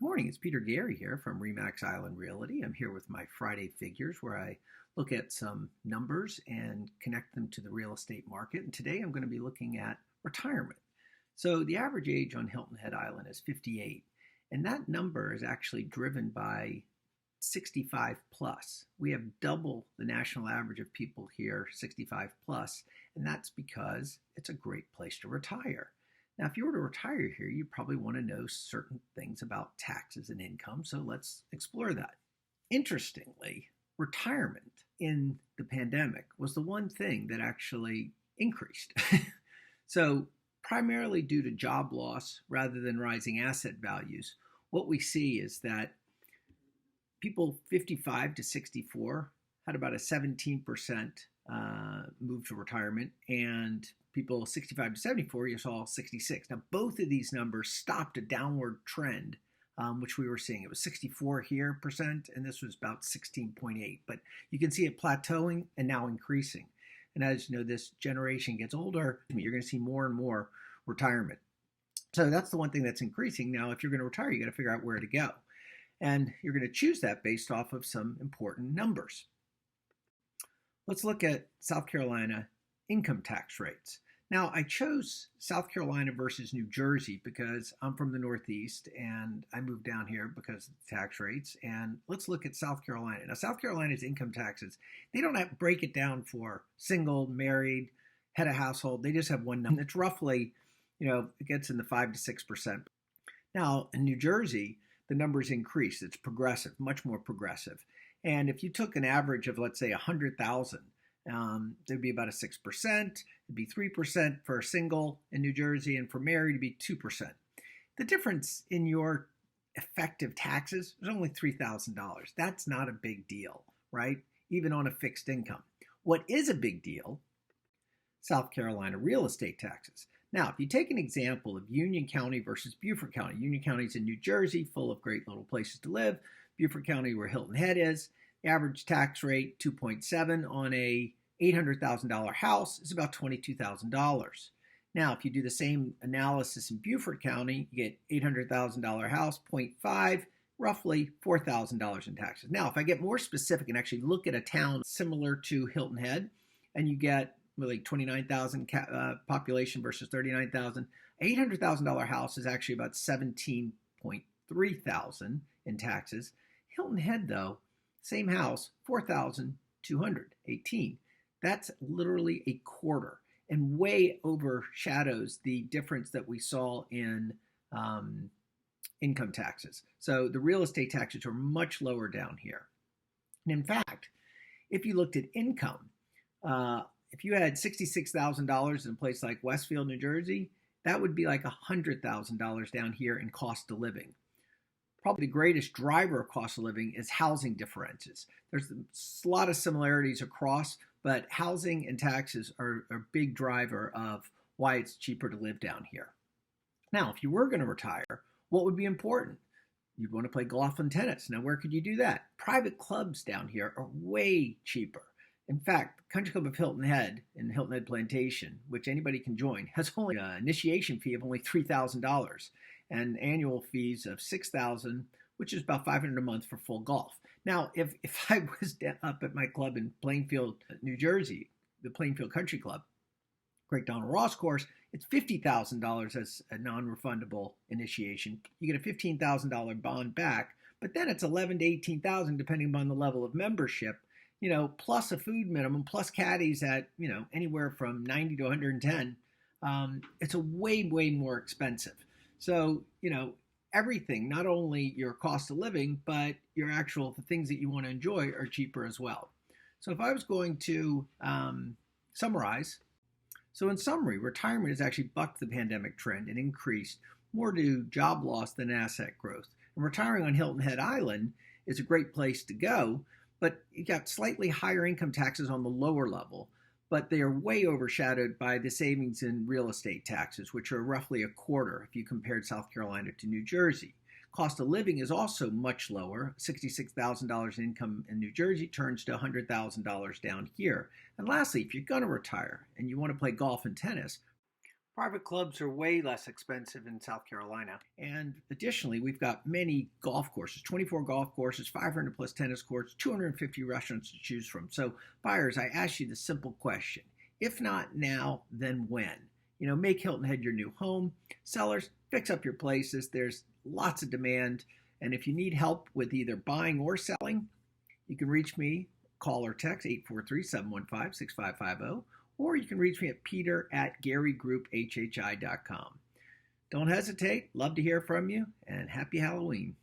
Morning, it's Peter Geary here from RE/MAX Island Realty. I'm here with my Friday figures where I look at some numbers and connect them to the real estate market. And today I'm going to be looking at retirement. So the average age on Hilton Head Island is 58, and that number is actually driven by 65 plus. We have double the national average of people here 65 plus, and that's because it's a great place to retire. Now, if you were to retire here, you probably want to know certain things about taxes and income, so let's explore that. Interestingly, retirement in the pandemic was the one thing that actually increased. So primarily due to job loss rather than rising asset values, what we see is that people 55 to 64 had about a 17% move to retirement, and people 65 to 74, you saw 66. Now, both of these numbers stopped a downward trend, which we were seeing. It was 64 here percent, and this was about 16.8. But you can see it plateauing and now increasing. And as you know, this generation gets older, you're going to see more and more retirement. So that's the one thing that's increasing. Now, if you're going to retire, you got to figure out where to go. And you're going to choose that based off of some important numbers. Let's look at South Carolina income tax rates. Now, I chose South Carolina versus New Jersey because I'm from the Northeast and I moved down here because of the tax rates. And let's look at South Carolina. Now, South Carolina's income taxes, they don't have break it down for single, married, head of household. They just have one number. It's roughly, it gets in the 5 to 6%. Now, in New Jersey, the numbers increase. It's progressive, much more progressive. And if you took an average of, let's say, 100,000, there'd be about a 6%. It'd be 3% for single in New Jersey, and for married, it'd be 2%. The difference in your effective taxes is only $3,000. That's not a big deal, right? Even on a fixed income. What is a big deal? South Carolina real estate taxes. Now, if you take an example of Union County versus Beaufort County, Union County is in New Jersey, full of great little places to live. Beaufort County, where Hilton Head is, the average tax rate 2.7 on a $800,000 house is about $22,000. Now, if you do the same analysis in Beaufort County, you get $800,000 house, 0.5, roughly $4,000 in taxes. Now, if I get more specific and actually look at a town similar to Hilton Head, and you get like 29,000 population versus 39,000, $800,000 house is actually about 17.3 thousand in taxes. Hilton Head, though, same house, 4,218. That's literally a quarter, and way overshadows the difference that we saw in income taxes. So the real estate taxes are much lower down here. And in fact, if you looked at income, if you had $66,000 in a place like Westfield, New Jersey, that would be like $100,000 down here in cost of living. Probably the greatest driver of cost of living is housing differences. There's a lot of similarities across, but housing and taxes are a big driver of why it's cheaper to live down here. Now, if you were going to retire, what would be important? You'd want to play golf and tennis. Now, where could you do that? Private clubs down here are way cheaper. In fact, the Country Club of Hilton Head in Hilton Head Plantation, which anybody can join, has only an initiation fee of only $3,000 and annual fees of $6,000, which is about $500 a month for full golf. Now, if I was up at my club in Plainfield, New Jersey, the Plainfield Country Club, Great Donald Ross course, it's $50,000 as a non-refundable initiation. You get a $15,000 bond back, but then it's $11,000 to $18,000 depending upon the level of membership. Plus a food minimum, plus caddies at, anywhere from 90 to 110, it's a way, way more expensive. So, everything, not only your cost of living, but your the things that you want to enjoy are cheaper as well. So if I was going to summarize, so in summary, retirement has actually bucked the pandemic trend and increased more due to job loss than asset growth. And retiring on Hilton Head Island is a great place to go, but you got slightly higher income taxes on the lower level, but they are way overshadowed by the savings in real estate taxes, which are roughly a quarter if you compared South Carolina to New Jersey. Cost of living is also much lower. $66,000 income in New Jersey turns to $100,000 down here. And lastly, if you're going to retire and you want to play golf and tennis, Private clubs are way less expensive in South Carolina. And additionally, we've got many golf courses, 24 golf courses, 500 plus tennis courts, 250 restaurants to choose from. So, buyers, I ask you the simple question: if not now, then when? Make Hilton Head your new home. Sellers, fix up your places. There's lots of demand. And if you need help with either buying or selling, you can reach me, call or text 843-715-6550. Or you can reach me at peter@GaryGroupHHI.com. Don't hesitate. Love to hear from you, and happy Halloween.